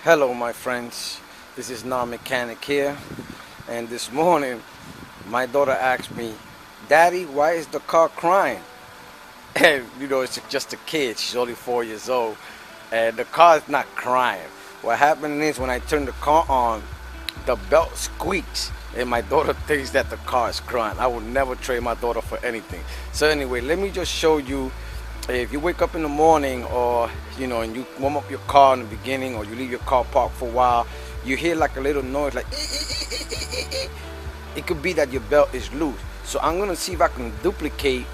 Hello my friends, this is non-mechanic here, and this morning my daughter asked me, Daddy, why is the car crying? And it's just a kid, she's only 4 years old, and the car is not crying. What happened is when I turn the car on, the belt squeaks and my daughter thinks that the car is crying. I would never trade my daughter for anything. So anyway, let me just show you. If you wake up in the morning or and you warm up your car in the beginning, or you leave your car parked for a while, you hear like a little noise like it could be that your belt is loose. So I'm gonna see if I can duplicate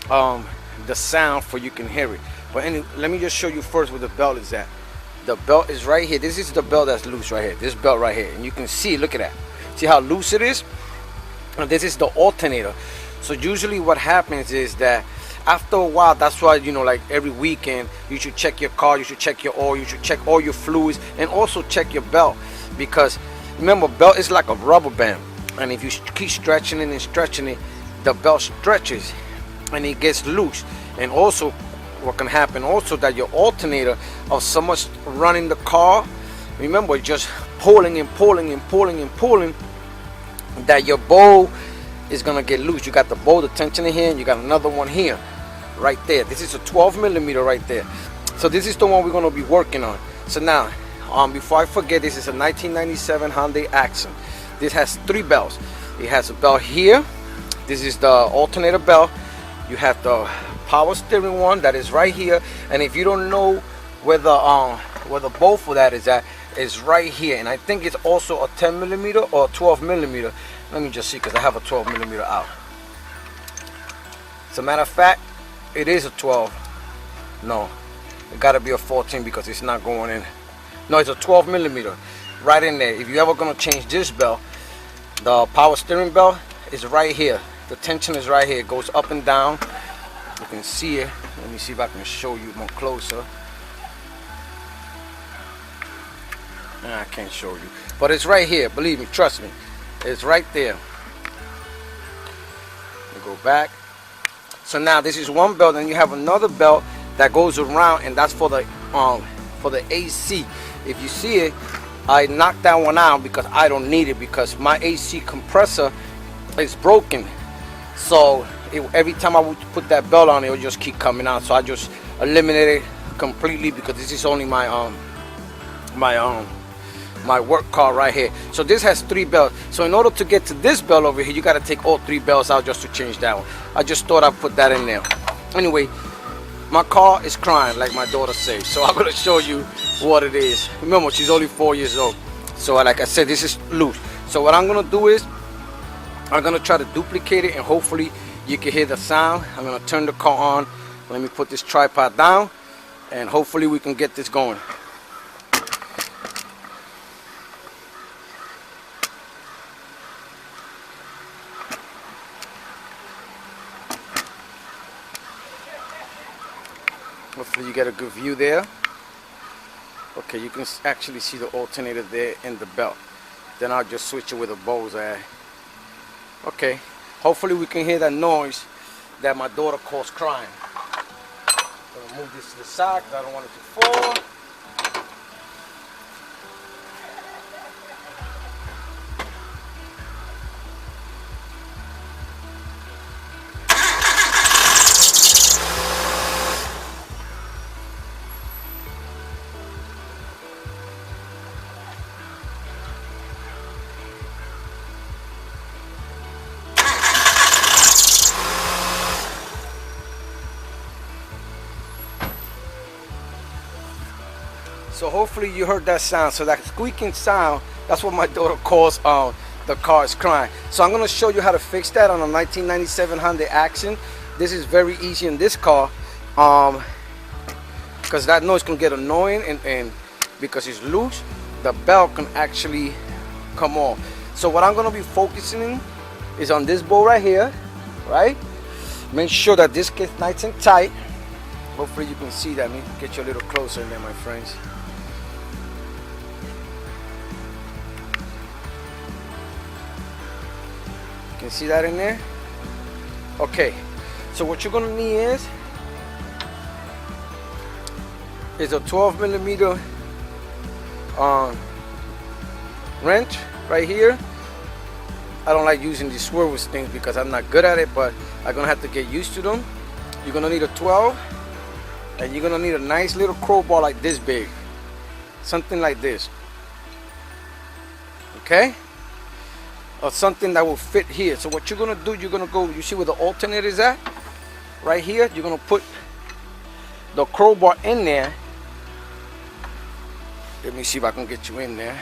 the sound for you can hear it. But anyway, let me just show you first where the belt is at. The belt is right here. This is the belt that's loose right here, this belt right here, and you can see, look at that, see how loose it is. And this is the alternator. So usually what happens is that after a while, that's why like every weekend you should check your car, you should check your oil, you should check all your fluids, and also check your belt, because remember, belt is like a rubber band, and if you keep stretching it and stretching it, the belt stretches and it gets loose. And also what can happen also, that your alternator of so much running the car, remember, just pulling and pulling and pulling and pulling, that your bowl is gonna get loose. You got the bowl, the tension in here, and you got another one here, right there. This is a 12 millimeter right there. So this is the one we're gonna be working on. So now, before I forget, this is a 1997 Hyundai Accent. This has 3 belts. It has a belt here. This is the alternator belt. You have the power steering one that is right here. And if you don't know where the bowl for that is at, is right here. And I think it's also a 10 millimeter or 12 millimeter. Let me just see, because I have a 12 millimeter out. As a matter of fact, it is a 12. No, it got to be a 14 because it's not going in. No, it's a 12 millimeter right in there. If you're ever going to change this belt, the power steering belt is right here. The tension is right here. It goes up and down. You can see it. Let me see if I can show you more closer. I can't show you, but it's right here. Believe me, trust me, it's right there. You go back. So now this is one belt, and you have another belt that goes around, and that's for the AC. If you see it, I knocked that one out because I don't need it, because my AC compressor is broken. So every time I would put that belt on, it would just keep coming out. So I just eliminated it completely, because this is only my work car right here. So this has 3 belts. So in order to get to this belt over here, you got to take all 3 belts out just to change that one. I just thought I'd put that in there. Anyway, my car is crying, like my daughter says. So I'm going to show you what it is. Remember, she's only 4 years old. So like I said, this is loose. So what I'm going to do is, I'm going to try to duplicate it, and hopefully you can hear the sound. I'm going to turn the car on. Let me put this tripod down, and hopefully we can get this going. Hopefully you get a good view there. Okay, you can actually see the alternator there in the belt. Then I'll just switch it with a bullseye. Okay, hopefully we can hear that noise that my daughter calls crying. I'm gonna move this to the side because I don't want it to fall. So hopefully you heard that sound. So that squeaking sound, that's what my daughter calls the car is crying. So I'm going to show you how to fix that on a 1997 Hyundai Accent. This is very easy in this car, because that noise can get annoying, and because it's loose, the belt can actually come off. So what I'm going to be focusing is on this bolt right here, right? Make sure that this gets nice and tight. Hopefully you can see that. Let me get you a little closer in there, my friends. You can see that in there? Okay, so what you're gonna need is a 12 millimeter wrench right here. I don't like using these swivel things because I'm not good at it, but I'm gonna have to get used to them. You're gonna need a 12, and you're gonna need a nice little crowbar like this big, something like this, okay, or something that will fit here. So what you're gonna do, you're gonna go, you see where the alternator is at, right here. You're gonna put the crowbar in there. Let me see if I can get you in there.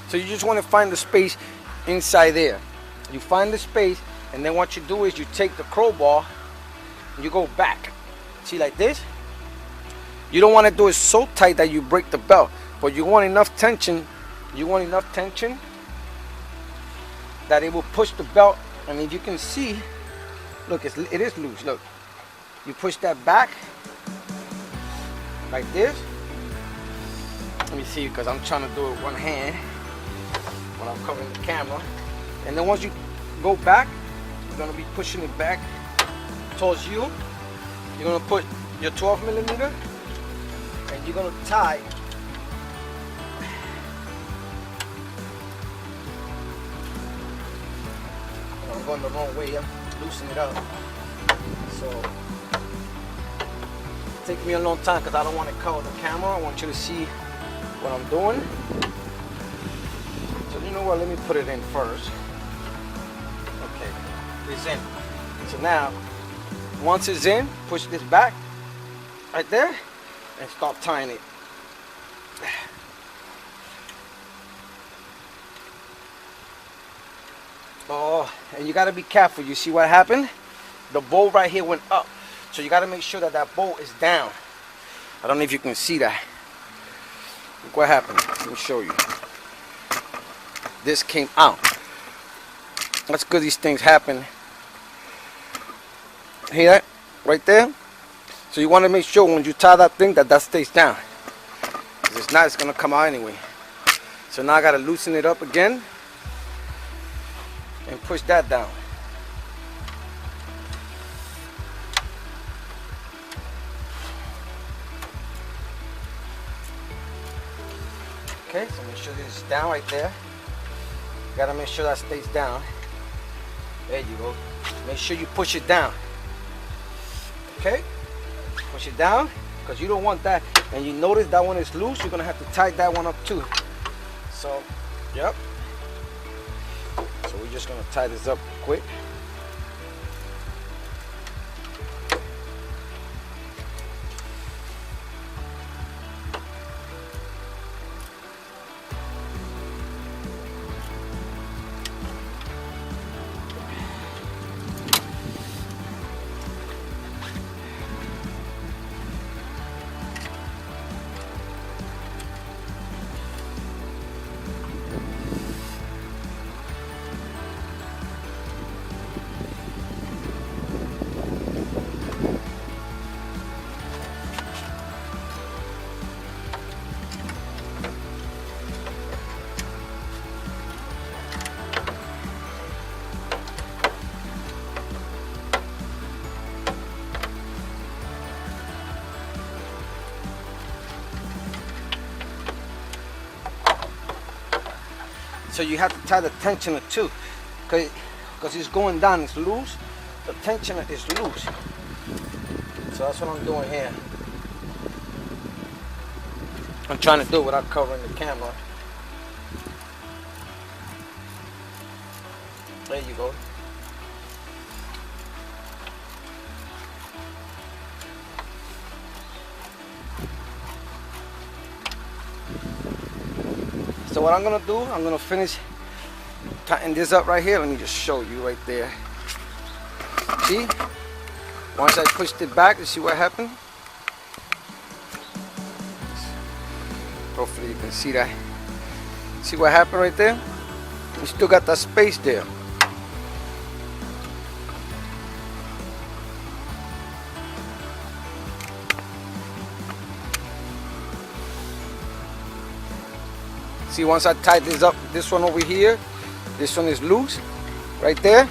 So you just want to find the space inside there. You find the space, and then what you do is you take the crowbar and you go back. See, like this. You don't want to do it so tight that you break the belt, but you want enough tension. You want enough tension that it will push the belt. And if you can see, look, it is loose. Look, you push that back like this. Let me see, because I'm trying to do it with one hand when I'm covering the camera. And then once you go back, you're going to be pushing it back towards you. You're going to put your 12 millimeter and you're going to tie I'm going the wrong way. I'm loosening it up. So it takes me a long time because I don't want to cover the camera. I want you to see what I'm doing. So you know what, let me put it in first. Okay, it's in. So now, once it's in, push this back right there and start tying it. Oh, and you got to be careful. You see what happened? The bolt right here went up. So you got to make sure that that bolt is down. I don't know if you can see that. Look what happened. Let me show you. This came out. That's good these things happen. Hear that? Right there? So you want to make sure when you tie that thing that stays down. Because if not, it's going to come out anyway. So now I got to loosen it up again and push that down. Okay, so make sure this is down right there. Gotta make sure that stays down. There you go. Make sure you push it down. Okay? Push it down, because you don't want that. And you notice that one is loose, you're gonna have to tighten that one up too. So, yep. So we're just gonna tie this up quick. So you have to tie the tensioner too, because it's going down, it's loose. The tensioner is loose. So that's what I'm doing here. I'm trying to do it without covering the camera. There you go. So what I'm gonna do, I'm gonna finish tighten this up right here. Let me just show you right there. See? Once I pushed it back, you see what happened? Hopefully you can see that. See what happened right there? You still got that space there. See, once I tied this up, this one over here, this one is loose, right there.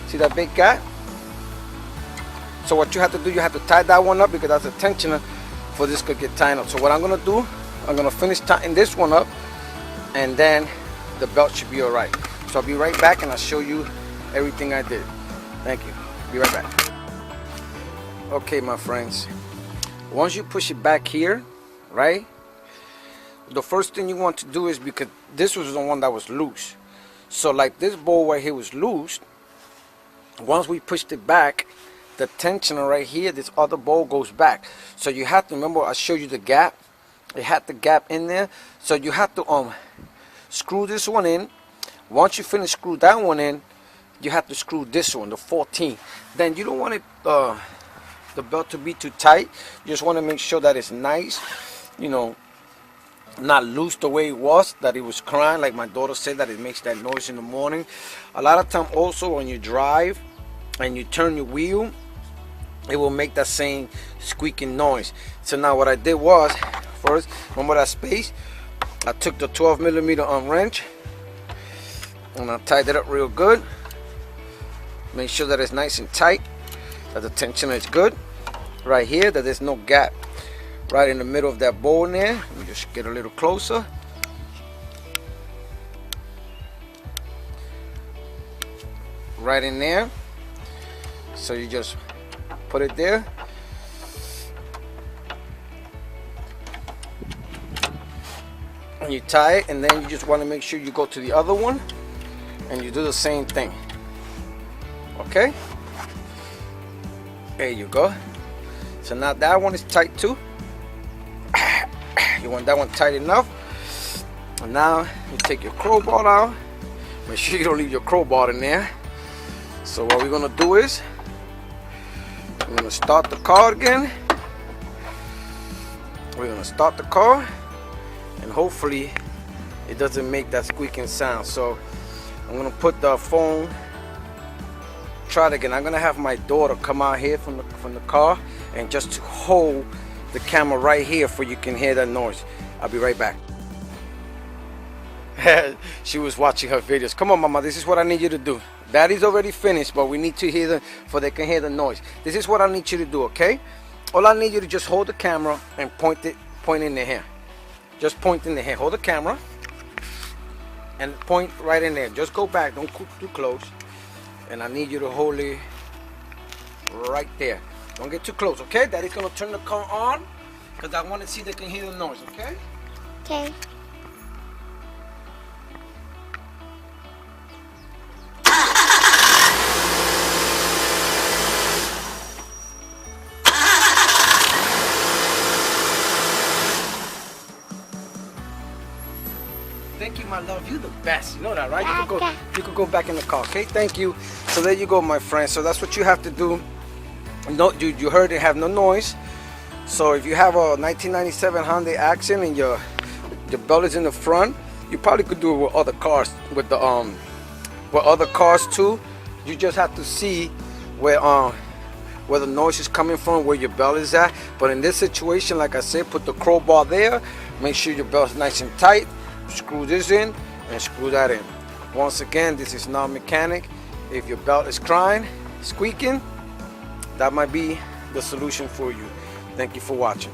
See that big gap? So what you have to do, you have to tie that one up because that's a tensioner for this could get tied up. So what I'm gonna do, I'm gonna finish tightening this one up, and then the belt should be all right. So I'll be right back and I'll show you everything I did. Thank you. Be right back. Okay, my friends, once you push it back here, right, the first thing you want to do is, because this was the one that was loose, so like this bolt right here was loose. Once we pushed it back, the tensioner right here, this other bolt goes back. So you have to remember, I showed you the gap. It had the gap in there, so you have to screw this one in. Once you finish screw that one in, you have to screw this one, the 14. Then you don't want it the belt to be too tight. You just want to make sure that it's nice, you know, not loose the way it was, that it was crying, like my daughter said, that it makes that noise in the morning. A lot of time also when you drive and you turn your wheel, it will make that same squeaking noise. So now what I did was, first, remember that space, I took the 12mm wrench and I tied it up real good. Make sure that it's nice and tight, that the tensioner is good right here, that there's no gap right in the middle of that bolt in there. Let me just get a little closer. Right in there. So you just put it there. And you tie it, and then you just want to make sure you go to the other one and you do the same thing. Okay? There you go. So now that one is tight too. You want that one tight enough. And now you take your crowbar out. Make sure you don't leave your crowbar in there. So what we're gonna do is, we're gonna start the car again. We're gonna start the car, and hopefully it doesn't make that squeaking sound. So I'm gonna put the phone. Try it again. I'm gonna have my daughter come out here from the car, and just to hold the camera right here for you can hear that noise. I'll be right back. She was watching her videos. Come on, mama, this is what I need you to do. Daddy's already finished, but we need to hear for they can hear the noise. This is what I need you to do, okay? All I need you to just hold the camera and point in the hair. Just point in the hair. Hold the camera and point right in there. Just go back, don't go too close. And I need you to hold it right there. Don't get too close, okay? Daddy's gonna turn the car on because I want to see they can hear the noise, okay? Okay. Thank you, my love. You the best. You know that, right? You could go back in the car, okay? Thank you. So there you go, my friend. So that's what you have to do. No, you heard it have no noise. So if you have a 1997 Hyundai Accent and your belt is in the front, you probably could do it with other cars, with other cars too. You just have to see where the noise is coming from, where your belt is at. But in this situation, like I said, put the crowbar there. Make sure your belt's nice and tight. Screw this in and screw that in. Once again, this is not mechanic. If your belt is crying, squeaking, that might be the solution for you. Thank you for watching.